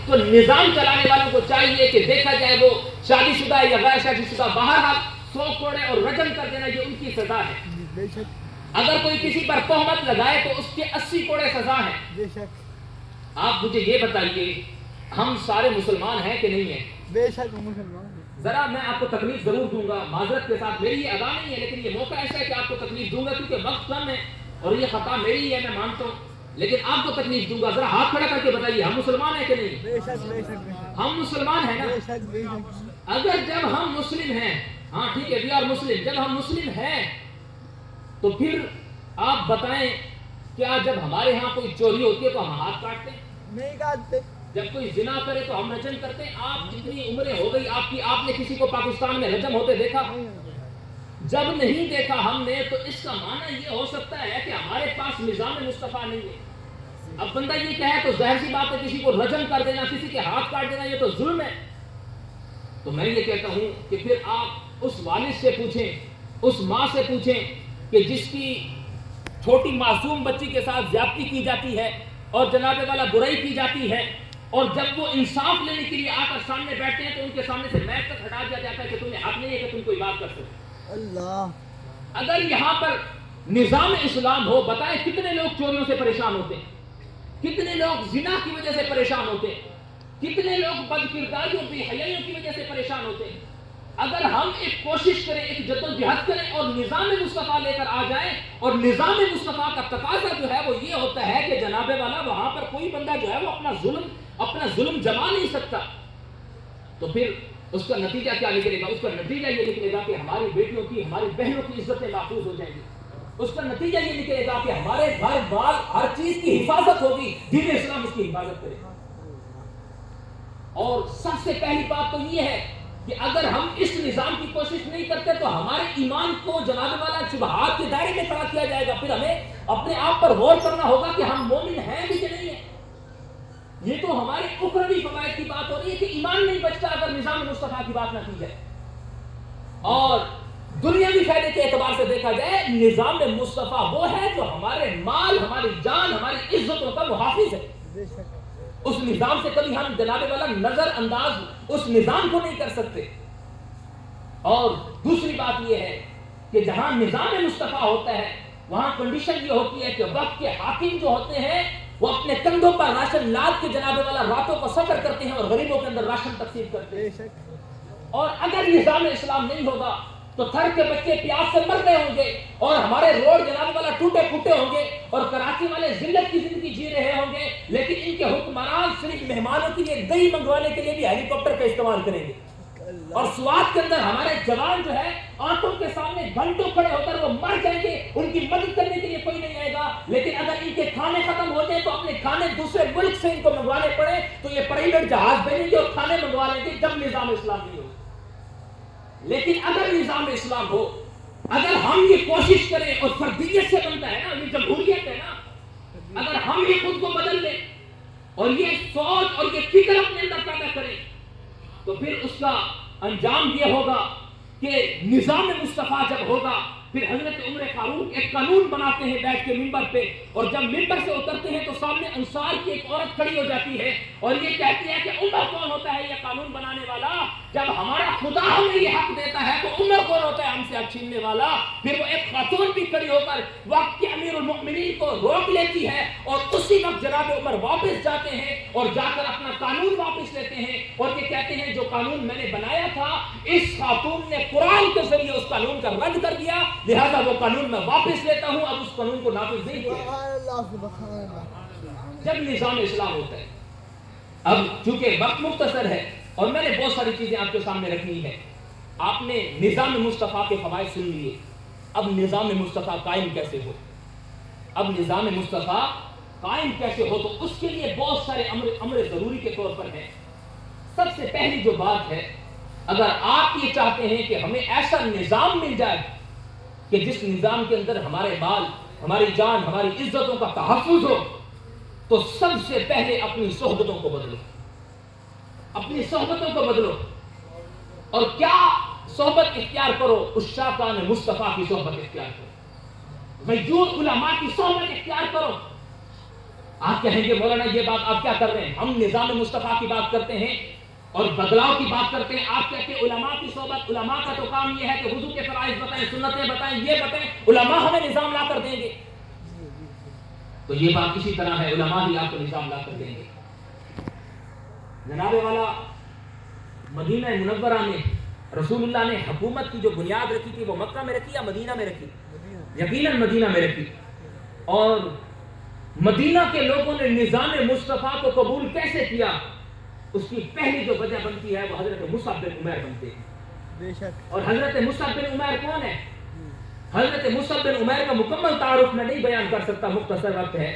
تو نظام چلانے والوں کو چاہیے کہ دیکھا جائے وہ شادی شدہ یا غیر شادی شدہ بہرحال 100 کوڑے اور رجم کر دینا یہ ان کی سزا ہے. اگر کوئی کسی پر تہمت لگائے تو اس کے 80 کوڑے سزا ہے. آپ مجھے یہ بتائیے ہم سارے مسلمان ہیں کہ نہیں ہیں؟ بے شک مسلمان. ذرا میں آپ کو تکلیف ضرور دوں گا معذرت کے ساتھ، میری یہ ادا نہیں ہے لیکن یہ موقع ایسا ہے کہ آپ کو تکلیف دوں گا کیونکہ وقت کم ہے اور یہ خطا میری ہے، میں مانتا ہوں، لیکن آپ کو تکلیف دوں گا. ذرا ہاتھ کھڑا کر کے بتائیے ہم مسلمان ہیں کہ نہیں؟ بے شک بے شک. ہم مسلمان ہیں نا؟ بے شک بے شک. اگر جب ہم مسلم ہیں، ہاں ٹھیک ہے وی آر مسلم، جب ہم مسلم ہیں تو پھر آپ بتائیں کیا جب ہمارے ہاں کوئی چوری ہوتی ہے تو ہم ہاتھ کاٹتے ہیں؟ نہیں کاٹتے. جب کوئی زنا کرے تو ہم رجم کرتے ہیں؟ آپ جتنی عمریں ہو گئی آپ کی، آپ نے کسی کو پاکستان میں رجم ہوتے دیکھا؟ جب نہیں دیکھا ہم نے تو اس کا معنی یہ ہو سکتا ہے کہ ہمارے پاس نظام مصطفیٰ نہیں ہے. اب بندہ یہ کہے تو ظاہر سی بات ہے کسی کو رجم کر دینا، کسی کے ہاتھ کاٹ دینا یہ تو ظلم ہے. تو میں یہ کہتا ہوں کہ پھر آپ اس والد سے پوچھیں، اس ماں سے پوچھیں کہ جس کی چھوٹی معصوم بچی کے ساتھ زیادتی کی جاتی ہے اور جناب والا برائی کی جاتی ہے، اور جب وہ انصاف لینے کے لیے آ کر سامنے بیٹھتے ہیں تو ان کے سامنے سے میچ تک ہٹا دیا جاتا ہے کہ تمہیں حق نہیں ہے کہ تم کوئی بات کر سکتے. اللہ. اگر یہاں پر نظام اسلام ہو، بتائیں کتنے لوگ چوریوں سے پریشان ہوتے ہیں، کتنے لوگ زنا کی وجہ سے پریشان ہوتے ہیں، کتنے لوگ بدکرداریوں بے حیائیوں کی وجہ سے پریشان ہوتے ہیں. اگر ہم ایک کوشش کریں، ایک جدوجہد کریں اور نظام مصطفیٰ لے کر آ جائیں، اور نظام مصطفیٰ کا تقاضا جو ہے وہ یہ ہوتا ہے کہ جناب والا وہاں پر کوئی بندہ جو ہے وہ اپنا ظلم جما نہیں سکتا، تو پھر اس کا نتیجہ کیا نکلے گا؟ اس کا نتیجہ یہ نکلے گا کہ ہماری بیٹیوں کی، ہماری بہنوں کی عزتیں محفوظ ہو جائیں گی. اس کا نتیجہ یہ نکلے گا کہ ہمارے گھر بار ہر چیز کی حفاظت ہوگی، دین اسلام اس کی حفاظت کرے گا. اور سب سے پہلی بات تو یہ ہے کہ اگر ہم اس نظام کی کوشش نہیں کرتے تو ہمارے ایمان کو جناب والا شبہات کے دائرے میں کھڑا کیا جائے گا. پھر ہمیں اپنے آپ پر غور کرنا ہوگا کہ ہم مومن ہیں بھی کہ نہیں ہیں. یہ تو ہمارے اخروی فوائد کی بات ہو رہی ہے کہ ایمان نہیں بچتا اگر نظام مصطفیٰ کی بات نہ کی جائے. اور دنیاوی فائدے کے اعتبار سے دیکھا جائے نظام مصطفیٰ وہ ہے جو ہمارے مال، ہماری جان، ہماری عزتوں کا محافظ ہے. اس نظام سے کبھی ہم جناب والا نظر انداز اس نظام کو نہیں کر سکتے. اور دوسری بات یہ ہے کہ جہاں نظام مصطفیٰ ہوتا ہے وہاں کنڈیشن یہ ہوتی ہے کہ وقت کے حاکم جو ہوتے ہیں وہ اپنے کندھوں پر راشن لاد کے جناب والا راتوں کو سفر کرتے ہیں اور غریبوں کے اندر راشن تقسیم کرتے ہیں. اور اگر نظام اسلام نہیں ہوگا تو تھر کے بچے پیاس سے مر رہے ہوں گے اور ہمارے روڈ جناب والا ٹوٹے پھوٹے ہوں گے اور کراچی والے ذلت کی زندگی جی رہے ہوں گے، لیکن ان کے حکمران صرف مہمانوں کے لیے دہی منگوانے کے لیے بھی ہیلی کاپٹر کا استعمال کریں گے. اور سوات کے اندر ہمارے جوان جو ہے آنکھوں کے سامنے گھنٹوں کھڑے ہو کر وہ مر جائیں گے، ان کی مدد کرنے کے لیے کوئی نہیں آئے گا. لیکن اگر ان کے کھانے ختم ہو جائیں تو اپنے کھانے دوسرے ملک سے ان کو منگوانے پڑے تو یہ پرائیویٹ جہاز بھیجیں گے اور کھانے منگوا لیں گے جب نظام اسلام نہیں ہو. لیکن اگر نظام اسلام ہو، اگر ہم یہ کوشش کریں، اور فردیت سے بنتا ہے نا، یہ جمہوریت ہے نا، اگر ہم یہ خود کو بدل لیں اور یہ سوچ اور یہ فکر اپنے اندر پیدا کریں تو پھر اس کا انجام یہ ہوگا کہ نظام مصطفیٰ جب ہوگا پھر حضرت عمر فاروق ایک قانون بناتے ہیں بیٹھ کے منبر پہ، اور جب منبر سے اترتے ہیں تو سامنے انصار کی ایک عورت کھڑی ہو جاتی ہے اور یہ کہتی ہے کہ عمر کون ہوتا ہے یہ قانون بنانے والا؟ جب ہمارا خدا ہمیں یہ حق دیتا ہے تو عمر کون ہوتا ہے ہم سے حق چھیننے والا؟ پھر وہ ایک خاتون بھی کھڑی ہو کر وقت کے امیر المؤمنین کو روک لیتی ہے اور اسی وقت جناب عمر واپس جاتے ہیں اور جا کر اپنا قانون واپس لیتے ہیں اور یہ کہتے ہیں جو قانون میں نے بنایا تھا اس خاتون نے قرآن کے ذریعے اس قانون کا رد کر دیا، لہذا وہ قانون میں واپس لیتا ہوں، اب اس قانون کو نافذ نہیں کیا. جب نظام اسلام ہوتا ہے. اب چونکہ وقت مختصر ہے اور میں نے بہت ساری چیزیں آپ کے سامنے رکھنی ہے، آپ نے نظام مصطفیٰ کے فوائد سن لیے. اب نظام مصطفیٰ قائم کیسے ہو؟ اب نظام مصطفیٰ قائم کیسے ہو تو اس کے لیے بہت سارے امر ضروری کے طور پر ہیں. سب سے پہلی جو بات ہے، اگر آپ یہ چاہتے ہیں کہ ہمیں ایسا نظام مل جائے کہ جس نظام کے اندر ہمارے مال، ہماری جان، ہماری عزتوں کا تحفظ ہو، تو سب سے پہلے اپنی صحبتوں کو بدلو. اپنی صحبتوں کو بدلو. اور کیا صحبت اختیار کرو؟ عشاقان مصطفیٰ کی صحبت اختیار کرو، غیور علماء کی صحبت اختیار کرو. آپ کہیں گے مولانا یہ بات آپ کیا کر رہے ہیں؟ ہم نظام مصطفیٰ کی بات کرتے ہیں اور بدلاؤ کی بات کرتے ہیں. آپ کہتے ہیں علماء کی صحبت. علماء کا تو کام یہ ہے کہ وضو کے فرائض بتائیں، سنتیں بتائیں، یہ بتائیں. علماء ہمیں نظام لا کر دیں گے. تو یہ بات اسی طرح ہے، علماء ہی آپ کو نظام لا کر دیں گے. جناب والا مدینہ منورہ میں رسول اللہ نے حکومت کی جو بنیاد رکھی تھی وہ مکہ میں رکھی یا مدینہ میں رکھی؟ یقیناً مدینہ میں رکھی. اور مدینہ کے لوگوں نے نظام مصطفیٰ کو قبول کیسے کیا؟ اس کی پہلی جو وجہ بنتی ہے وہ حضرت مصعب بن عمیر بنتے ہیں. بے شک. اور حضرت مصعب بن عمیر کون ہے؟ حضرت مصعب بن عمیر کا مکمل تعارف میں نہیں بیان کر سکتا، مختصر وقت ہے.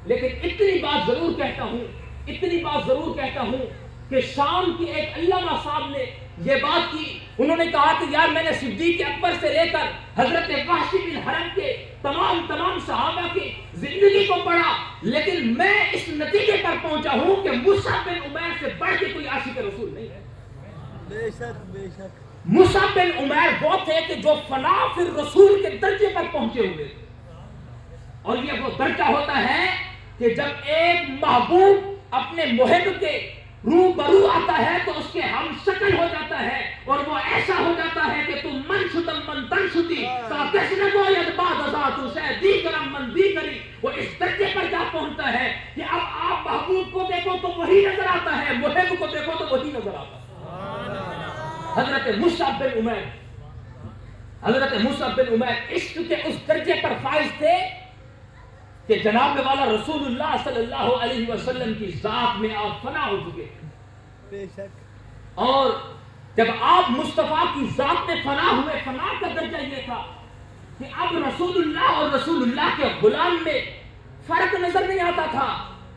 لیکن اتنی بات ضرور کہتا ہوں کہ شام کی ایک علامہ صاحب نے یہ بات کی. انہوں نے کہا کہ یار میں نے صدیق اکبر سے لے کر حضرت وحشی بن حرب کے تمام صحابہ کی زندگی کو پڑھا، لیکن میں اس نتیجے پر پہنچا ہوں کہ مصعب بن عمیر سے بڑھ کے کوئی عاشق رسول نہیں ہے. بے شک بے شک. مصعب بن عمیر وہ تھے کہ جو فنا فی الرسول کے درجے پر پہنچے ہوئے. اور یہ وہ درجہ ہوتا ہے کہ جب ایک محبوب اپنے محب کے روبرو آتا ہے تو اس کے ہم شکل ہو جاتا ہے، اور وہ ایسا ہو جاتا ہے کہ تم من شدم من تن شدی تا کس نہ گوید بعد ازا تو شہ دی کرم من دی کری. وہ اس درجے پر جا پہنچتا ہے کہ اب آپ محبوب کو دیکھو تو وہی نظر آتا ہے، محب کو دیکھو تو وہی نظر آتا ہے. حضرت مصعب بن عمیر عشق کے اس درجے پر فائز تھے کہ جناب والا رسول اللہ صلی اللہ علیہ وسلم کی ذات میں آپ فنا ہو چکے. بے شک. اور جب آپ مصطفیٰ کی ذات میں فنا ہوئے، فنا کا درجہ یہ تھا کہ اب رسول اللہ اور رسول اللہ کے غلام میں فرق نظر نہیں آتا تھا.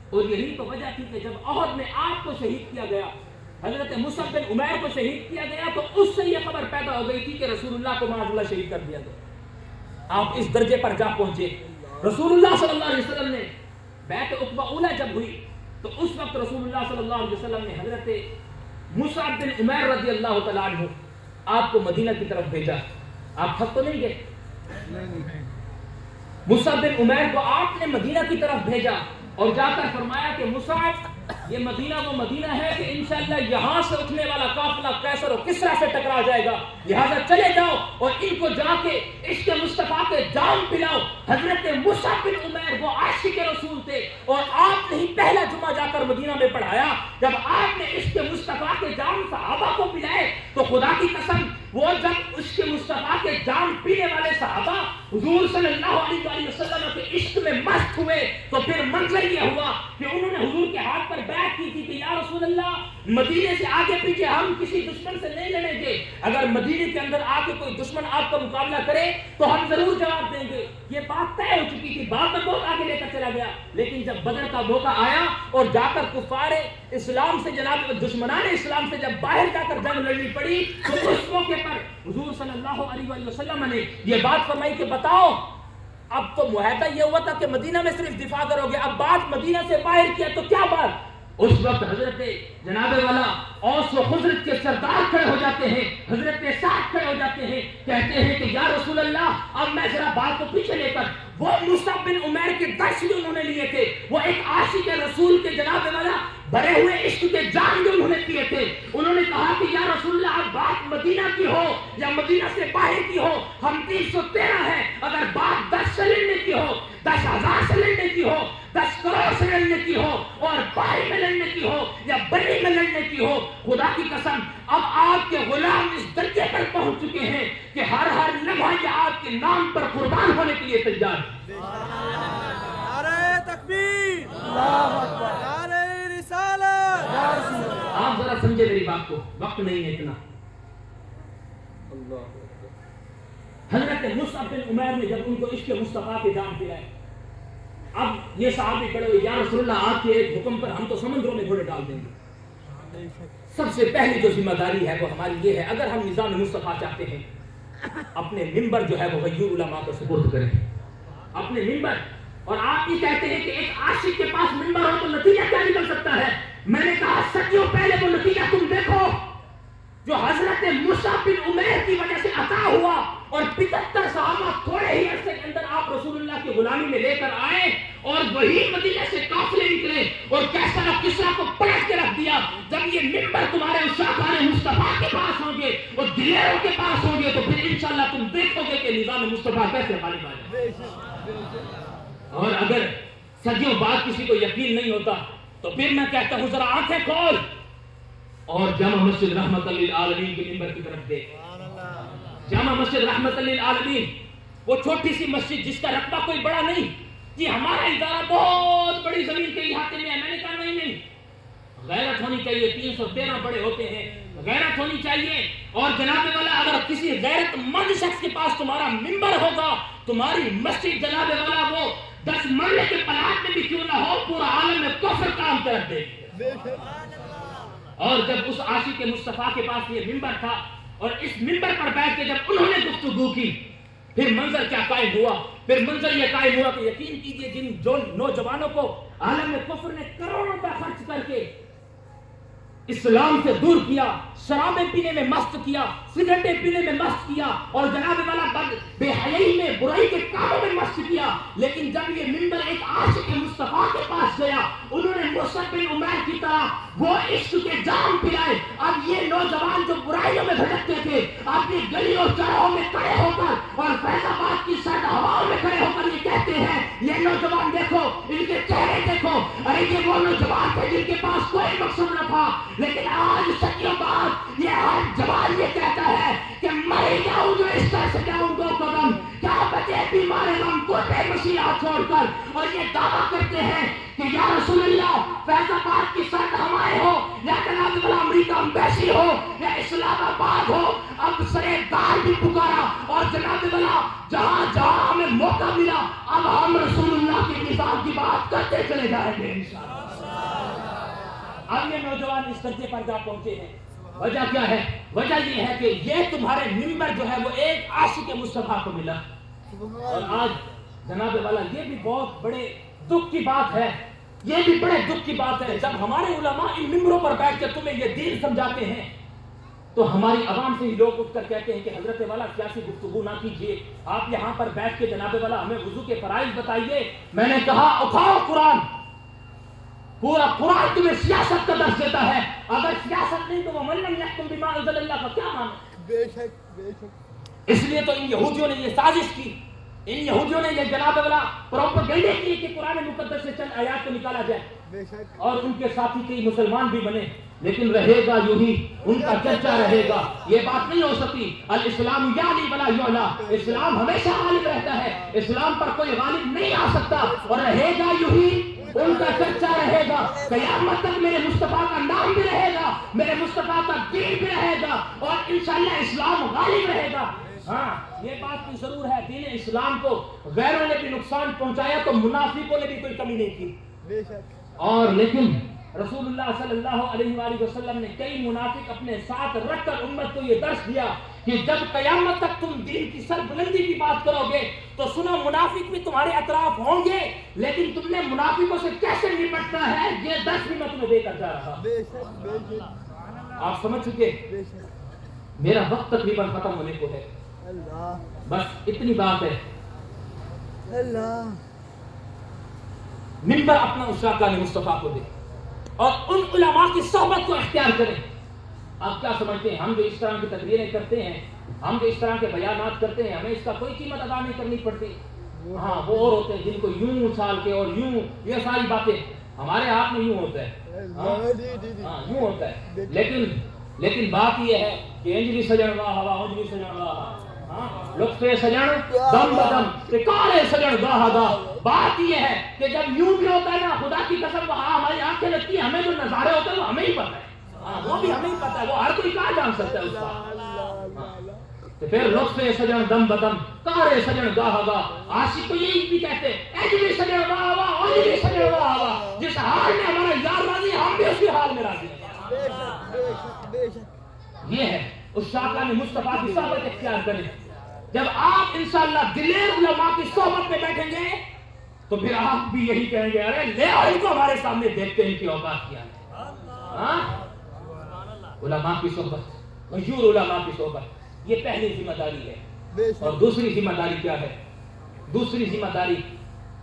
اور یہی تو وجہ تھی کہ جب احد میں آپ کو شہید کیا گیا، حضرت مصعب بن عمیر کو شہید کیا گیا، تو اس سے یہ خبر پیدا ہو گئی تھی کہ رسول اللہ کو معاذ اللہ شہید کر دیا گیا. آپ اس درجے پر جا پہنچے. رسول اللہ صلی اللہ علیہ وسلم نے بیعت عقبہ اولیٰ جب ہوئی تو اس وقت رسول اللہ صلی اللہ علیہ وسلم نے حضرت مصعب بن عمیر رضی اللہ تعالیٰ عنہ آپ کو مدینہ کی طرف بھیجا. آپ تھک تو نہیں گئے؟ مصعب بن عمیر کو آپ نے مدینہ کی طرف بھیجا اور جا کر فرمایا کہ مصعب، یہ مدینہ وہ مدینہ ہے کہ انشاءاللہ یہاں سے اٹھنے والا قافلہ قیصر و کسریٰ سے ٹکرا جائے گا، لہذا چلے جاؤ اور ان کو جا کے عشق مصطفیٰ کے جام پلاؤ. حضرت مصعب بن عمیر وہ عاشق رسول تھے، اور آپ نے ہی پہلا جمعہ جا کر مدینہ میں پڑھایا. جب آپ نے عشق مصطفیٰ کے جام صحابہ کو پلائے تو خدا کی قسم وہ جب عشق مصطفیٰ کے جام پینے والے صحابہ حضور صلی اللہ علیہ وسلم کے عشق میں مست ہوئے تو پھر منظر یہ ہوا کہ انہوں نے حضور کے ہاتھ پر بیعت کی تھی کہ یا رسول اللہ، مدینے سے آگے پیچھے ہم کسی دشمن سے نہیں لڑیں گے، اگر مدینے کے اندر آ کے کوئی دشمن آپ کا مقابلہ کرے تو ہم ضرور جواب دیں گے. یہ بات طے ہو چکی تھی، بعد میں بہت آگے لے کر چلا گیا. لیکن جب بدر کا موقع آیا اور جا کر کفار اسلام سے جناب دشمنان اسلام سے جب باہر جا کر جنگ لڑنی پڑی تو اس موقع پر حضور صلی اللہ علیہ وسلم نے یہ بات فرمائی کہ بتاؤ، اب تو معاہدہ یہ ہوا تھا کہ مدینہ میں صرف دفاع کرو گے، اب بات مدینہ سے باہر کیا تو کیا بات؟ اس وقت حضرت جناب والا اوس و خزرج کے سردار کھڑے ہو جاتے ہیں، حضرت سعد کھڑے ہو جاتے ہیں، کہتے ہیں کہ یا رسول اللہ، اب میں ذرا بات کو پیچھے لے کر وہ مصعب بن عمیر کے درس جو انہوں نے لیے تھے، وہ ایک عاشق رسول کے جناب والا بھرے ہوئے عشق کے جام جو انہوں نے کیے تھے، انہوں نے کہا کہ یا رسول اللہ، اب بات مدینہ کی ہو یا مدینہ سے باہر کی ہو، ہم 313 ہیں، اگر بات 10 سے لڑنے کی ہو، 10,000 سے لڑنے کی ہو، 10 کروڑ سے لڑنے کی ہو، اور باہر میں لڑنے کی ہو یا بری میں لڑنے کی ہو، خدا کی قسم اب آپ کے غلام اس درجے پر پہنچ چکے ہیں کہ ہر لمحہ یہ آپ کے نام پر قربان ہونے کے لیے تیار ہے. نعرہ تکبیر، اللہ اکبر، نعرہ رسالت. آپ ذرا سمجھے میری بات کو، وقت نہیں ہے اتنا. حضرت مصعب بن عمیر نے جب ان کو عشق مصطفیٰ کے جام پلائے، اب یہ صحابی کھڑے ہوئے، یا رسول اللہ آپ کے ایک حکم پر ہم تو سمندروں میں گھوڑے ڈال دیں گے. سب سے پہلی جو ذمہ داری ہے وہ ہماری یہ ہے، اگر ہم نظام مصطفیٰ چاہتے ہیں، اپنے منبر جو ہے وہ غیور علماء کو سپرد کریں، اپنے منبر. اور آپ یہ کہتے ہیں کہ ایک عاشق کے پاس منبر ہو تو نتیجہ کیا نکل سکتا ہے؟ میں نے کہا صدیوں پہلے وہ نتیجہ تم دیکھو جو حضرت مصعب بن عمیر کی وجہ سے عطا ہوا، اور 75 صحابہ تھوڑے ہی عرصے کے اندر آپ رسول اللہ کی غلامی میں لے کر آئے، اور وہی مدینے سے قافلے یہ ممبر تمہارے اس شاہکار مصطفیٰ کے پاس ہوں گے اور دلیروں کے پاس ہوں گے تو پھر انشاءاللہ تم دیکھو گے کہ نظام مصطفیٰ کیسے غالب آ جائے. اور اگر صدیوں بعد کسی کو یقین نہیں ہوتا تو پھر میں کہتا ہوں ذرا آنکھیں کھول اور جامع مسجد رحمت للعالمین کے ممبر کی طرف دیکھ. جامع مسجد رحمت للعالمین وہ چھوٹی سی مسجد جس کا رقبہ کوئی بڑا نہیں. جی ہمارا ادارہ بہت بڑی زمین کے احاطے میں ہے. میں نے کہا نہیں, غیرت ہونی چاہیے. 313 بڑے ہوتے ہیں, غیرت ہونی چاہیے. اور جناب والا اگر کسی غیرت مند شخص کے پاس تمہارا ممبر ہوگا, تمہاری مسجد جناب والا وہ 10 مرلے کے پلاٹ میں بھی کیوں نہ ہو, پورا عالم میں کفر کام کر دے. اور جب اس عاشق مصطفیٰ کے پاس یہ ممبر تھا اور اس ممبر پر بیٹھ کے جب انہوں نے گفتگو کی, پھر منظر کیا قائم ہوا؟ پھر منظر یہ قائم ہوا کہ یقین کیجئے جن جو نوجوانوں کو عالم میں کفر نے کروڑوں کا خرچ کر کے اسلام سے دور کیا, شرابیں پینے میں مست کیا, سگریٹیں پینے میں مست کیا اور جناب والا بے حیائی میں برائی کے کاموں میں مست کیا, لیکن جب یہ ممبر ایک عاشق مصطفیٰ کے پاس گیا, انہوں نے مصعب بن عمیر کی طرح وہ عشق کے جام پلائے. اب یہ نوجوان جو برائیوں میں بھٹکتے تھے اپنی گلیوں چوراہوں میں کھڑے ہو کر اور فیض آباد کی سرد ہواؤں میں کھڑے ہو کر یہ کہتے ہیں, یہ نوجوان دیکھو, ان کے چہرے دیکھو, ارے یہ وہ نوجوان تھے جن کے پاس کوئی مقصد نہ تھا, لیکن آج صدیوں بعد یہ ہر جوان یہ کہتا ہے کہ مر جاؤں جو اس طرح سے جاؤں 2 قدم, کیا بچے بیمار غم کو بے مسیحا چھوڑ کر. اور یہ دعویٰ کرتے ہیں کہ یا رسول اللہ فیض آباد کی سرد ہوائیں ہو یا جناب والا امریکہ امبیسی ہو یا اسلام آباد ہو, اب سرے دار بھی پکارا اور جناب والا جہاں جہاں ہمیں موقع ملا اب ہم رسول اللہ کے نظام کی بات کرتے چلے جائیں گے انشاءاللہ. اب یہ نوجوان اس درجے پر جا پہنچے ہیں. وجہ کیا ہے؟ وجہ یہ ہے کہ یہ تمہارے ممبر جو ہے وہ ایک عاشق مصطفیٰ کو ملا. اور آج جناب والا یہ بھی بہت بڑے دکھ کی بات ہے, یہ بھی بڑے دکھ کی بات ہے جب ہمارے علماء ان ممبروں پر بیٹھ کے تمہیں یہ دین سمجھاتے ہیں تو ہماری عوام سے ہی لوگ اٹھ کر کہتے ہیں کہ حضرت والا سیاسی گفتگو نہ کیجیے, آپ یہاں پر بیٹھ کے جناب والا ہمیں وضو کے فرائض بتائیے. میں نے کہا اٹھاؤ قرآن, پورا قرآن تمہیں سیاست کا درس دیتا ہے. اگر سیاست نہیں تو وہ من لم یحکم بما انزل اللہ کا کیا معنی؟ بے شک بے شک. اس لیے تو ان یہودیوں نے یہ سازش کی, ان یہودیوں نے یہ جناب والا پروپیگنڈے کی کہ قرآن مقدس سے چند آیات کو نکالا جائے. بے شک. اور ان کے ساتھی کئی مسلمان بھی بنے, لیکن رہے گا یوں ہی, ان کا چرچا رہے گا. یہ بات نہیں ہو سکتی الاسلام یعلی ولا یعلا, اسلام ہمیشہ غالب رہتا ہے, اسلام پر کوئی غالب نہیں آ سکتا اور رہے گا یوں ہی, ان کا چرچا رہے گا. قیامت تک میرے مصطفیٰ کا نام بھی رہے گا, میرے مصطفیٰ کا دین بھی رہے گا اور انشاءاللہ اسلام غالب رہے گا. ہاں یہ بات بھی ضرور ہے, دین اسلام کو غیروں نے بھی نقصان پہنچایا تو منافقوں نے بھی کوئی کمی نہیں کی. بے شک. اور لیکن رسول اللہ صلی اللہ علیہ وآلہ وسلم نے کئی منافق اپنے ساتھ رکھ کر امت کو یہ درس دیا کہ جب قیامت تک تم دین کی سر بلندی کی بات کرو گے تو سنو منافق بھی تمہارے اطراف ہوں گے, لیکن تم نے منافقوں سے کیسے نپٹنا ہے یہ درس بھی میں تمہیں دے کر جا رہا. بے شک بے شک. آپ سمجھ چکے؟ بے شک. میرا وقت تقریباً ختم ہونے کو ہے, اللہ بس اتنی بات ہے. اللہ. ممبر اپنا اشراقہ مصطفیٰ کو دے اور ان علماء کی صحبت کو اختیار کریں. آپ کیا سمجھتے ہیں ہم جو اس طرح کی تقریریں کرتے ہیں, ہم جو اس طرح کے بیانات کرتے ہیں, ہمیں اس کا کوئی قیمت ادا نہیں کرنی پڑتی؟ ہاں وہ اور ہوتے ہیں جن کو یوں اچھال کے اور یوں یہ ساری باتیں, ہمارے ہاتھ میں یوں ہوتا ہے, ہاں یوں ہوتا ہے. لیکن بات یہ ہے کہ انجلی سجن واہ ہوا انجلی سجن واہ, لطفے سجن دم بدم کالے سجن گاہ گاہ. بات یہ ہے کہ جب یوں بھی ہوتا ہے نا, خدا کی قسم وہاں ہماری آنکھیں لگتی ہیں, ہمیں جو نظارے ہوتے ہیں وہ ہمیں ہی پتہ ہے, وہ بھی ہمیں ہی پتہ ہے, وہ ہر کوئی کہاں جان سکتا ہے اس کا. تو پھر لطفے سجن دم بدم کالے سجن گاہ گاہ. عاشق کو یہی بھی کہتے ہیں انجلی سجن واہ واہ انجلی سجن واہ واہ. جس حال میں ہمارا یار راضی ہے ہم بھی اسی حال میں راضی ہیں. بے شک بے شک بے شک. یہ ہے اس شاقہ مصطفیٰ کی صحبت اختیار کریں. جب آپ انشاءاللہ دلیر علماء کی صحبت میں بیٹھیں گے تو پھر آپ بھی یہی کہیں گے ارے لے آؤ ان کو ہمارے سامنے دیکھتے ہیں کہ اوقات کیا ہے. علماء کی صحبت, مشہور علماء کی صحبت, یہ پہلی ذمہ داری ہے. اور دوسری ذمہ داری کیا ہے؟ دوسری ذمہ داری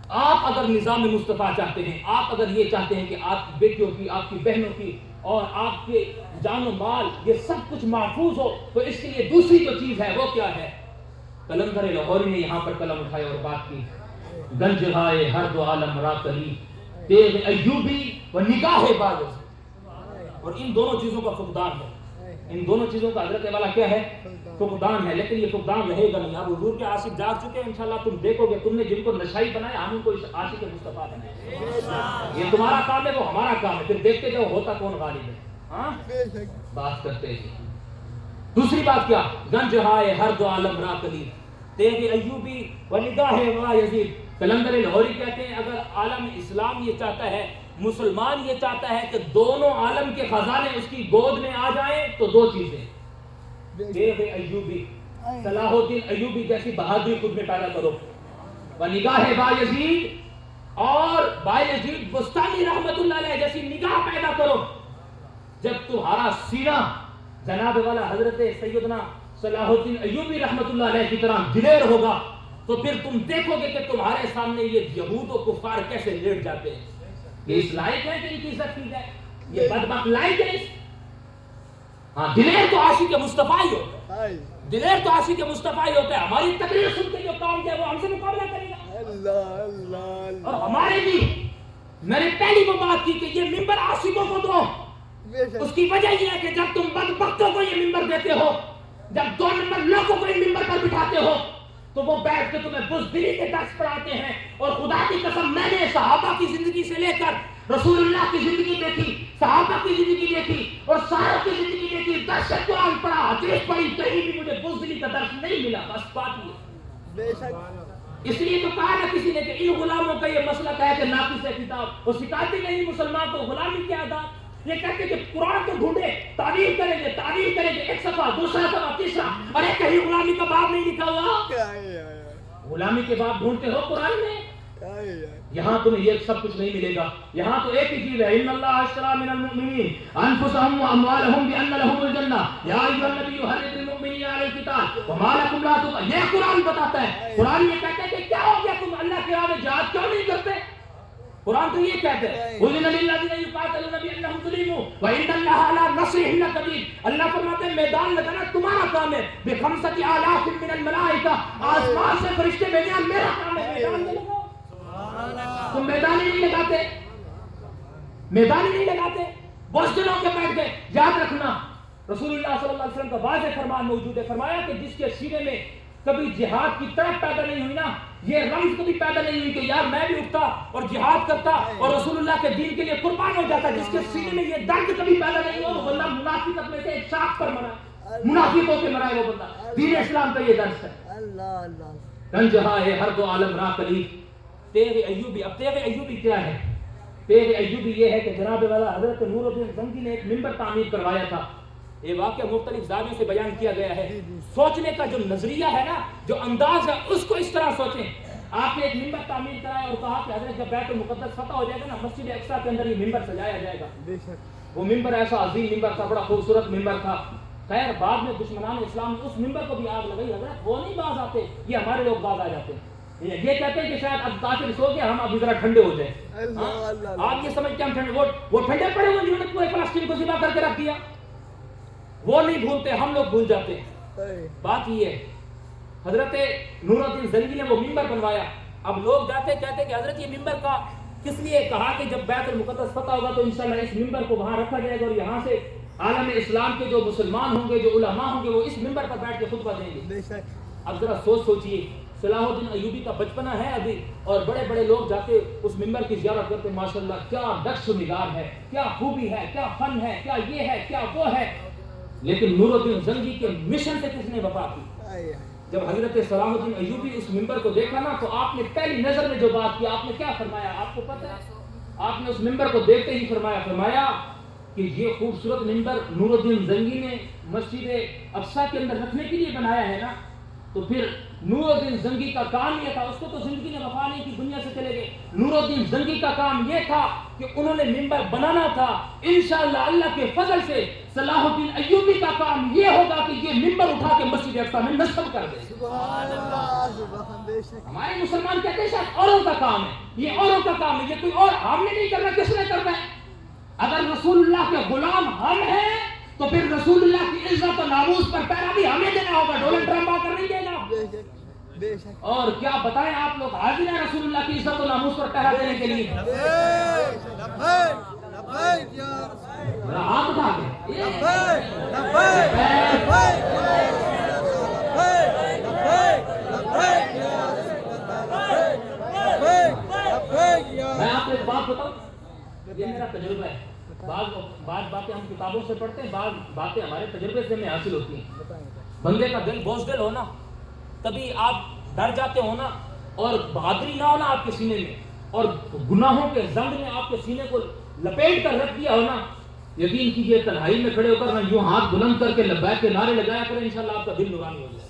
آپ اگر نظام مصطفیٰ چاہتے ہیں، آپ اگر یہ چاہتے ہیں کہ آپ کی بیٹیوں کی، آپ کی بہنوں کی اور آپ کے جان و مال یہ سب کچھ محفوظ ہو، تو اس کے لیے دوسری جو چیز ہے وہ کیا ہے؟ قلندر لاہوری نے یہاں پر قلم اٹھایا اور بات کی، گنج ہائے ہر دو عالم را کلی، تیغ ایوبی و نگاہ باز، اور ان دونوں چیزوں کا فقدان ہے، ان دونوں چیزوں کا حضرت والا کیا ہے؟ فقدان ہے، لیکن یہ فقدان رہے گا نہیں۔ اب حضور کے عاشق جاگ چکے ہیں، انشاءاللہ تم دیکھو گے، تم نے جن کو نشائی بنایا ہم ان کو عاشق مصطفیٰ بنائے، یہ تمہارا کام ہے، وہ ہمارا کام ہے، پھر دیکھتے جاؤ ہوتا کون غالب ہے۔ ہاں بات کرتے ہیں۔ دوسری بات کیا؟ گنج ہائے ہر دو عالم را کلی، تیغ ایوبی و نگاہ وا یزید۔ قلندر لاہوری کہتے ہیں اگر عالم اسلام یہ چاہتا ہے، مسلمان یہ چاہتا ہے کہ دونوں عالم کے خزانے اس کی گود میں آ جائیں، تو دو چیزیں، تیغ ایوبی، صلاح الدین ایوبی جیسی بہادری خود میں پیدا کرو، و نگاہ با یزید، اور با یزید بستانی رحمت اللہ علیہ جیسی نگاہ پیدا کرو۔ جب تمہارا سینہ جناب والا حضرت سیدنا صلاح الدین ایوبی رحمت اللہ علیہ کی طرح دلیر ہوگا، تو پھر تم دیکھو گے کہ تمہارے سامنے یہ یہود و کفار کیسے لیٹ جاتے ہیں۔ یہ اس لائق ہے کہ ان کی عزت کی جائے؟ یہ بدبخت لائق ہے؟ ہاں، دلیر تو عاشق مصطفیٰ ہی ہوتا ہے، دلیر تو عاشق مصطفیٰ ہی ہوتا ہے۔ ہماری تقریر سن کے جو کام دے وہ ہم سے مقابلہ کرے گا، اللہ اللہ اور ہمارے بھی، میں نے پہلی وہ بات کی کہ یہ ممبر عاشقوں کو دو۔ اس کی وجہ یہ ہے کہ جب تم بدبختوں کو یہ ممبر دیتے ہو، جب 2 نمبر لوگوں کو ان ممبر پر بٹھاتے ہو، تو وہ بیٹھ کے تمہیں بزدلی کے درس پڑھاتے ہیں۔ اور خدا کی قسم میں نے صحابہ کی زندگی سے لے کر رسول اللہ کی زندگی دیکھی، صحابہ کی زندگی دیکھی اور ساروں کی زندگی دیکھی، درس قرآن پڑھا، حدیث پڑھی، کہیں بھی مجھے بزدلی کا درس نہیں ملا۔ بس بات یہ، بے شک، اس لیے تو کہا نا کسی نے کہ ان غلاموں کا یہ مسئلہ ہے کہ ناقص ہے کتاب، وہ سکھاتے نہیں مسلمان کو غلامی کے آداب۔ یہ کہتے کہ قرآن کو ڈھونڈے، تعریف کریں گے، تعریف کریں گے، ایک صفحہ، دوسرا صفحہ، تیسرا، ارے کہیں غلامی کا باب نہیں لکھا ہوا؟ غلامی کے باب ڈھونڈتے ہو قرآن میں؟ یہاں تمہیں یہ سب کچھ نہیں ملے گا، یہاں تو ایک ہی چیز ہے، ان اللہ اشتری من المؤمنین انفسهم واموالهم بان لهم الجنہ یا ایھا النبی حرض المؤمنین علی القتال وما لکم لا تقاتلون۔ یہ قرآن بتاتا ہے، قرآن یہ کہتا ہے کہ کیا ہو گیا تم اللہ کے راہ میں جہاد کیوں نہیں کرتے؟ قرآن تو یہ کہتے ہیں اذن للذین یقاتلون بانہم ظلموا وان اللہ علی نصرہم لقدیر۔ اللہ فرماتے ہیں میدان لگانا تمہارا کام ہے، بخمسۃ آلاف من الملائکہ، آسمان سے فرشتے بھیجنا میرا کام ہے، میدان میں لگاؤ۔ تم میدان ہی نہیں لگاتے، میدان ہی نہیں لگاتے، بہت دنوں کے بیٹھ گئے۔ یاد رکھنا رسول اللہ صلی اللہ علیہ وسلم کا واضح فرمان موجود ہے، فرمایا کہ جس کے سینے میں کبھی جہاد کی طرف پیدا نہیں ہوئی نا، یہ رمز کبھی پیدا نہیں ہوئی کہ یار میں بھی اٹھتا اور جہاد کرتا اور رسول اللہ کے دین کے لیے قربان ہو جاتا، جس کے سینے میں یہ درد کبھی پیدا نہیں ہوا، وہ بندہ منافقت میں سے ایک شاخ پر مرا، منافق ہو کے مرا ہے وہ بندہ۔ دین اسلام کا یہ درس ہے۔ اللہ اللہ گنجہا ہے ہر دو عالم را کلی، تیغ ایوبی۔ اب تیغ ایوبی کیا ہے؟ تیغ ایوبی یہ ہے کہ جناب والا حضرت نور الدین زنگی نے ایک منبر تعمیر کروایا تھا۔ یہ واقعہ مختلف زاویوں سے بیان کیا گیا ہے۔ سوچنے کا جو نظریہ ہے نا، جو انداز ہے، اس کو اس طرح سوچیں۔ آپ نے ایک منبر تعمیر کرایا اور کہا کہ حضرت جب بیت المقدس فتح ہو جائے گا نا، مسجد اقصیٰ کے اندر یہ منبر سجایا جائے گا۔ بے شک، وہ منبر ایسا عظیم منبر تھا، بڑا خوبصورت منبر تھا۔ خیر بعد میں دشمنان اسلام نے اس منبر کو بھی آگ لگائی۔ حضرت وہ نہیں باز آتے، یہ ہمارے لوگ باز آ جاتے ہیں۔ یہ کہتے ہیں کہ شاید اب کافر سو گیا، ہم ابھی ذرا ٹھنڈے ہو جائیں۔ آپ یہ سمجھتے ہیں ہم ٹھنڈے، وہ ٹھنڈے پڑے ہوئے جنہوں نے پورے فلسطین کو ذبح کر کے رکھ دیا، وہ نہیں بھولتے، ہم لوگ بھول جاتے ہیں۔ بات یہ ہے حضرت نور الدین زنگی نے وہ منبر بنوایا۔ اب لوگ جاتے کہتے کہ حضرت یہ منبر کا کس لیے کہا کہ جب بیت المقدس فتح ہوگا تو انشاءاللہ اس منبر کو وہاں رکھا جائے گا اور یہاں سے عالم اسلام کے جو مسلمان ہوں گے، جو علماء ہوں گے، وہ اس منبر پر بیٹھ کے خطبہ دیں گے۔ بے شک، اب ذرا سوچیے، صلاح الدین ایوبی کا بچپنا ہے ابھی، اور بڑے بڑے لوگ جاتے اس منبر کی زیارت کرتے، ماشاءاللہ کیا نقش و نگار ہے، کیا خوبی ہے، کیا فن ہے، کیا یہ ہے، کیا وہ ہے۔ لیکن نور الدین زنگی کے مشن سے کس نے وفا کی؟ جب حضرت صلاح الدین ایوبی اس منبر کو دیکھا نا، تو آپ نے پہلی نظر میں جو بات کی، آپ نے کیا فرمایا آپ کو پتہ ہے؟ آپ نے اس منبر کو دیکھتے ہی فرمایا کہ یہ خوبصورت منبر نور الدین زنگی نے مسجد اقصیٰ کے اندر رکھنے کے لیے بنایا ہے نا، تو پھر نور الدین زنگی کا کام یہ تھا، اس کو تو زندگی نے وفا نہیں کی، دنیا سے چلے گئے۔ نور الدین زنگی کا کام یہ تھا کہ انہوں نے منبر بنانا تھا. انشاءاللہ اللہ کے فضل سے صلاح الدین ایوبی کا کام یہ ہوگا کہ یہ منبر اٹھا کے مسجد اقصی میں نصب کر دے. سبحان اللہ سبحان بے شک. ہمارے مسلمان کہتے ہیں شاید اوروں کا کام ہے, یہ اوروں کا کام ہے, یہ کوئی اور, ہم نے نہیں کرنا, کس نے کرنا ہے؟ اگر رسول اللہ کے غلام ہم ہیں تو پھر رسول اللہ کی عزت و ناموس پر پہرا بھی ہمیں دینا ہوگا, ڈونلڈ ٹرمپ آ کر نہیں دے گا. بے شک بے شک. اور کیا بتائیں آپ لوگ حاضر ہیں رسول اللہ کی عزت و ناموس پر پہرا دینے کے لیے؟ ذرا ہاتھ اٹھا کے میں آپ کو ایک بات بتاؤں, یہ میرا تجربہ ہے. بعض باتیں ہم کتابوں سے پڑھتے ہیں, بعض باتیں ہمارے تجربے سے ہمیں حاصل ہوتی ہیں. بندے کا دل بوجھ ہو نا, کبھی آپ ڈر جاتے ہو نا, اور بہادری نہ ہونا آپ کے سینے میں, اور گناہوں کے زنگ نے آپ کے سینے کو لپیٹ کر رکھ دیا ہو نا, یقین کیجئے تنہائی میں کھڑے ہو کر نا یوں ہاتھ بلند کر کے لبیک کے نعرے لگایا کریں, انشاءاللہ آپ کا دل نورانی ہو جائے.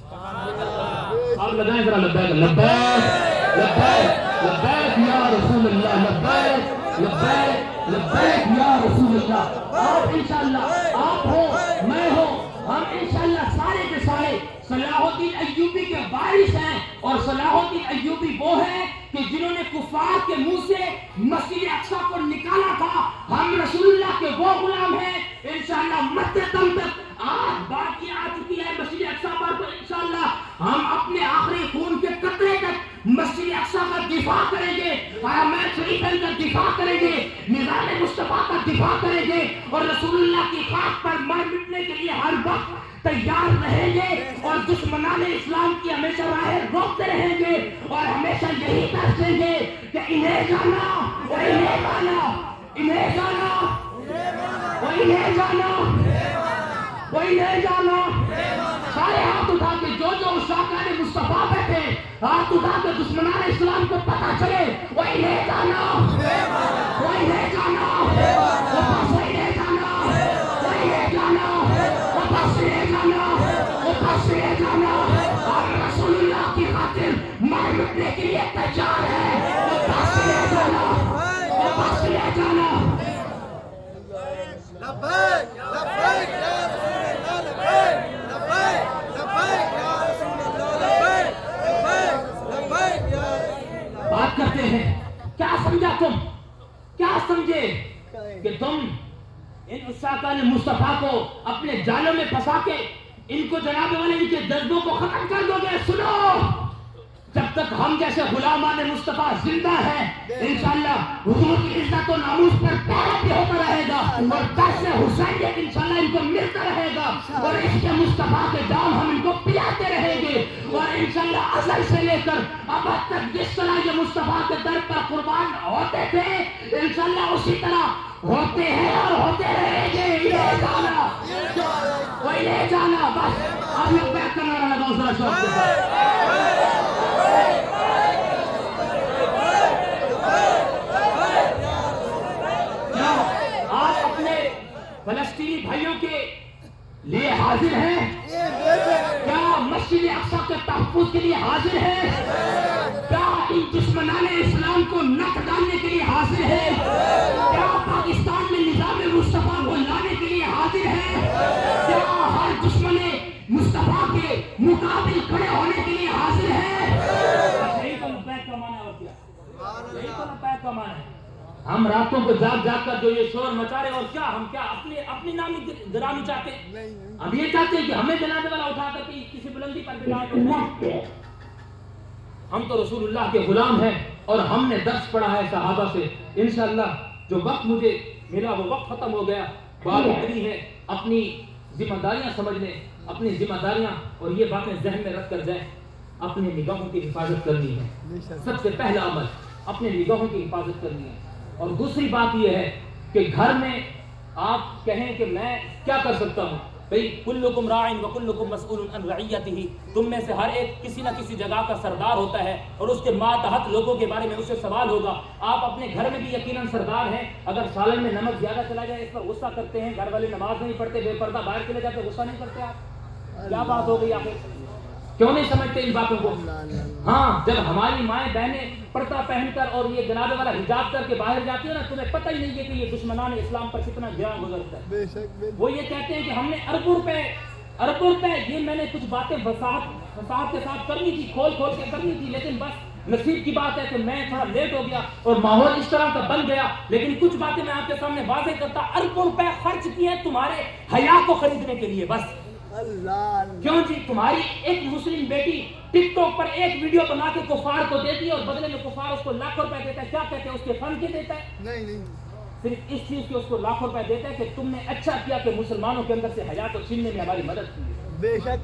آپ لگائیں ذرا لبیک لبیک لبیک لبیک یا رسول اللہ, لبیک لبیک لبیک یا رسول اللہ. آپ انشاءاللہ, آپ ہو میں ہو, ہم انشاءاللہ سارے کے سارے صلاح الدین ایوبی کے وارث ہیں. اور صلاح الدین ایوبی وہ ہیں کہ جنہوں نے کفار کے منہ سے مسجد اقصی کو نکالا تھا. ہم رسول اللہ کے وہ غلام ہیں انشاءاللہ مرتے دم تک. آج بات یہ آ چکی ہے مسجد اقصی پر, تو انشاءاللہ ہم اپنے آخری خون کے قطرے تک مسجد اقصی کا دفاع کریں گے, حرمین شریفین کا دفاع کریں گے, نظام مصطفیٰ کا دفاع کریں گے, اور رسول اللہ کی خاک پر مر مٹنے کے لیے ہر وقت تیار رہیں گے, اور دشمنان اسلام کی ہمیشہ راہیں روکتے رہیں گے, اور ہمیشہ یہی کریں گے کہ انہیں جانا اور انہیں جانا, انہیں جانا اور انہیں جانا, کوئی نہیں جانا. سارے ہاتھ اٹھا کے جو شاکان مصطفیٰ بیٹھے, ہاتھ اٹھا کے دشمنان اسلام کو پتہ چلے وہی لے جانا, وہی لے جانا, وہی لے جانا, وہی لے جانا, وہی لے جانا, وہی لے جانا. اور رسول اللہ کی خاطر مر مٹنے کے لیے تیار ہے, وہی لے جانا, وہی لے جانا. لبیک لبیک یا رسول اللہ, لبیک لبیک یا رسول اللہ, لبیک لبیک لبیک یا رسول اللہ. بات کرتے ہیں, کیا سمجھا تم, کیا سمجھے کہ تم ان عشاقان مصطفیٰ کو اپنے جالوں میں پھنسا کے ان کو جناب والے ان کے جذبوں کو ختم کر دو گے؟ سنو, جب تک ہم جیسے غلامان مصطفیٰ زندہ ہیں انشاءاللہ حضور کی عزت و ناموس پر پہرا بھی ہوتا رہے گا, اور درس حسینیت انشاءاللہ ان کو ملتا رہے گا, اور اس کے مصطفیٰ کے جام ہم ان کو پلاتے رہیں گے. اور انشاءاللہ ازل سے لے کر اب تک جس طرح یہ مصطفیٰ کے در پر قربان ہوتے تھے انشاءاللہ اسی طرح ہوتے ہیں اور ہوتے رہیں گے. انہیں جانا, وہی لے جانا. بس آپ لوگ بیٹھ کر نعرہ لگاؤ ذرا شوق سے. فلسطینی بھائیوں کے لیے حاضر ہیں؟ کیا مسجد اقصی کے تحفظ کے لیے حاضر ہیں؟ کیا ان دشمنان اسلام کو نک ڈالنے کے لیے حاضر ہیں؟ کیا پاکستان میں نظام مصطفیٰ کو لانے کے لیے حاضر ہیں؟ کیا ہر دشمن مصطفیٰ کے مقابل کھڑے ہونے کے لیے حاضر ہیں؟ یہی تو لبیک کا معنی ہوتا ہے, یہی تو لبیک کا معنی ہے. ہم راتوں کو جاگ جاگ کر جو یہ شور مچا رہے, اور کیا ہم کیا اپنی نامی گرامی چاہتے ہیں؟ ہم یہ چاہتے ہیں کہ ہمیں جنازے والا اٹھا کر کے کسی بلندی پر بٹھائے. ہم تو رسول اللہ کے غلام ہیں, اور ہم نے درس پڑھا ہے صحابہ سے. انشاءاللہ جو وقت مجھے ملا وہ وقت ختم ہو گیا. بات اتنی ہے, اپنی ذمہ داریاں سمجھنے, اپنی ذمہ داریاں اور یہ باتیں ذہن میں رکھ کر جائیں. اپنے نگاہوں کی حفاظت کرنی ہے, سب سے پہلا عمل اپنے نگاہوں کی حفاظت کرنی ہے. اور دوسری بات یہ ہے کہ گھر میں آپ کہیں کہ میں کیا کر سکتا ہوں, بھئی کلکم راعٍ وکلکم مسئول عن رعیتہ, تم میں سے ہر ایک کسی نہ کسی جگہ کا سردار ہوتا ہے, اور اس کے ماتحت لوگوں کے بارے میں اسے سوال ہوگا. آپ اپنے گھر میں بھی یقیناً سردار ہیں. اگر سالن میں نمک زیادہ چلا جائے اس پر غصہ کرتے ہیں, گھر والے نماز نہیں پڑھتے, بے پردہ باہر چلے جاتے, غصہ نہیں کرتے آپ؟ کیا بات ہو گئی آخر, کیوں نہیں سمجھتے ان باتوں کو؟ ہاں, جب ہماری مائیں بہنیں پردہ پہن کر اور یہ جناب والا حجاب کر کے باہر جاتی ہو نا، تمہیں پتہ ہی نہیں ہے کہ یہ دشمنان اسلام پر کتنا گراں گزرتا ہے۔ وہ یہ کہتے ہیں کہ ہم نے اربوں روپے یہ میں نے کچھ باتیں وضاحت کے ساتھ کرنی تھی، کھول کے کرنی تھی، لیکن بس نصیب کی بات ہے کہ میں تھوڑا لیٹ ہو گیا اور ماحول اس طرح کا بن گیا۔ لیکن کچھ باتیں میں آپ کے سامنے واضح کرتا، اربوں روپے خرچ کیے تمہارے حیا کو خریدنے کے لیے، بس کیوں جی؟ تمہاری ایک مسلم بیٹی ٹک ٹاک پر ایک ویڈیو بنا کے کفار کو دیتی ہے اور بدلے میں کفار اس کو لاکھوں روپے دیتا ہے، کیا کہتے ہیں اس کے فن کے دیتا ہے؟ نہیں، صرف اس چیز کے اس کو لاکھوں روپے دیتا ہے کہ تم نے اچھا کیا کہ مسلمانوں کے اندر سے حیا کو چھیننے میں ہماری مدد کی ہے۔ بے شک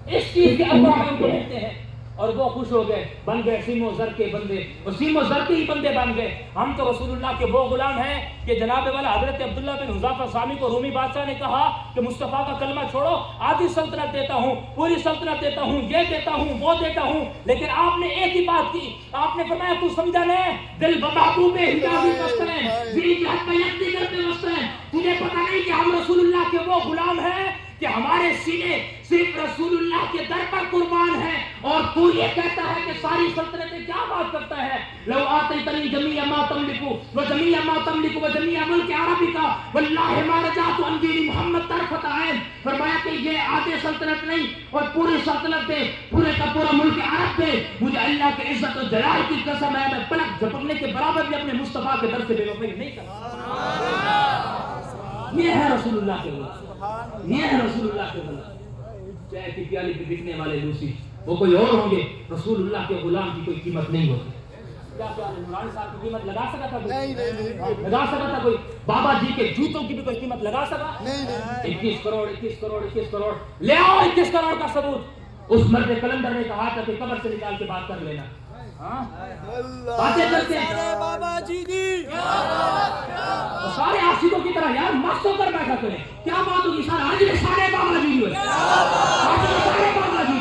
اس چیز کے اربوں ہم کو دیتے ہیں اور وہ خوش ہو گئے، بن گئے سیم و زر کے بندے، اور سیم و زر کے ہی بندے بن گئے۔ ہم تو رسول اللہ کے وہ غلام ہیں کہ جناب والا حضرت عبداللہ بن حذافہ سامی کو رومی بادشاہ نے کہا کہ مصطفیٰ کا کلمہ چھوڑو، آدھی سلطنت دیتا ہوں، پوری سلطنت دیتا ہوں، یہ دیتا ہوں، وہ دیتا ہوں، لیکن آپ نے ایک ہی بات کی، آپ نے فرمایا تو سمجھا نہیں، دل بمحبوب حجازی مستن زیر جہت میں یکتی کرتے مستن، تجھے پتہ نہیں کہ ہم رسول اللہ کے وہ غلام ہیں کہ ہمارے سینے صرف رسول اللہ کے در پر قربان ہیں، اور تو یہ کہتا ہے کہ ساری سلطنتیں کیا بات کرتا ہے؟ لو آتیتنی جمیع ما تملک وجمیع ما تملک وجمیع ملک عربک واللہ ما رجعت عن دین محمد طرفۃ عین۔ فرمایا کہ یہ آدھے سلطنت نہیں اور پوری سلطنت دے، پورے کا پورا ملک عرب دے، مجھے اللہ کے عزت و جلال کی قسم ہے، میں پلک جھپکنے کے برابر بھی اپنے مصطفیٰ کے در سے بے وفائی نہیں کرتا۔ یہ ہے رسول اللہ کے غلام، یہ ہے رسول اللہ کے غلام۔ چائے کی پیالی پہ بکنے والے لوسی وہ کوئی اور ہوں گے، رسول اللہ کے غلام کی کوئی قیمت نہیں ہوتی۔ کیا عمران صاحب کی قیمت لگا سکا تھا کوئی؟ لگا سکا تھا کوئی؟ بابا جی کے جوتوں کی بھی کوئی قیمت لگا سکا؟ 21 کروڑ لے آؤ، 21 کروڑ کا ثبوت۔ اس مرد کلندر نے کہا تھا کہ قبر سے نکال کے بات کر لینا۔ باتیں کرتے ہیں بابا جی دی، سارے عاشقوں کی طرح یار مست ہو کر بیٹھا کریں، کیا بات ہوگی؟ سارے آج میں سارے بابا جی ہوئے، آج میں سارے بابا جی،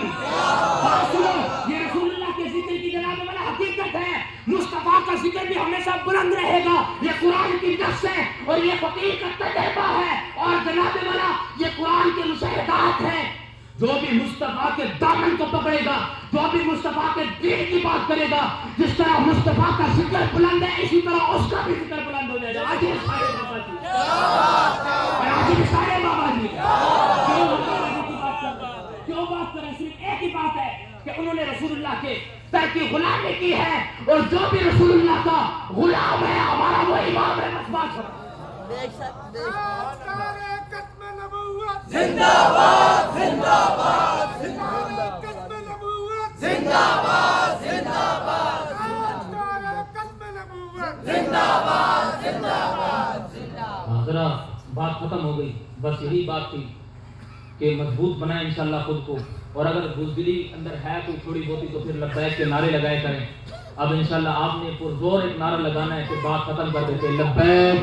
بات سنو، یہ رسول اللہ کے ذکر کی جناب والا حقیقت ہے۔ مصطفیٰ کا ذکر بھی ہمیشہ بلند رہے گا، یہ قرآن کی نص ہے اور یہ فقیر کا تجربہ ہے، اور جناب والا یہ قرآن کے مشاہدات ہیں۔ جو بھی مصطفیٰ کے دامن کو پکڑے گا، جو بھی مصطفیٰ کے دین کی بات کرے گا، جس طرح مصطفیٰ کا ذکر بلند ہے اسی طرح اس کا بھی ذکر بلند ہو جائے گا۔ آج یہ سارے بابا جی، آج یہ سارے بابا جی کیوں بات کریں؟ صرف ایک ہی بات ہے کہ انہوں نے رسول اللہ کے در کی غلامی کی ہے، اور جو بھی رسول اللہ کا غلام ہے ہمارا وہ امام ہے، بس بات کریں۔ زندہ باد، زندہ باد، زندہ باد، زندہ باد، زندہ باد، زندہ باد۔ ذرا بات ختم ہو گئی، بس یہی بات تھی کہ مضبوط بنائیں انشاءاللہ خود کو، اور اگر بزدلی اندر ہے کوئی تھوڑی بہتی تو پھر لبیک کے نعرے لگائے کریں۔ اب انشاءاللہ آپ نے پرزور ایک نعرہ لگانا ہے کہ بات ختم کر دیتے، لبیک